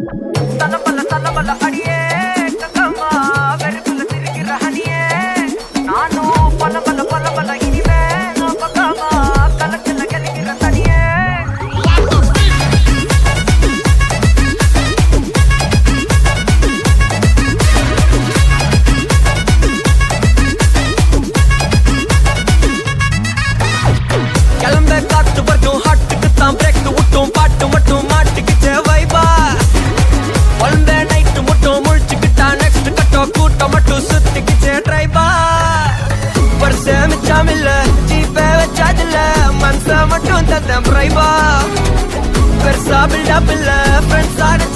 தலபல அடியே கங்கம்மா வெறுப்புல திரிகிற ஹனியே நானும் பல இனிமே நான் பக்காமா கலக்கல கலிக்கிற தனியே கிளம்ப காத்து வரட்டும் ஹாட்டுக்கு தான் பிரேக் விட்டும் பாட்டு மட்டும் மாட்டுக்குச்சே வைபா ஒழுந்த நைட்டு மட்டும் முழிச்சுக்கிட்டா நெக்ஸ்ட் கட்டோ கூட்டம் மட்டும் சுத்திக்கிச்சே ட்ரைபா வருஷம் மிச்சம் இல்ல ஜீப்பே வச்சாதில்ல மனச மட்டும் தந்தேன் பிரைபா பெருசா பில்டப் இல்ல ஃப்ரெண்ட்ஸான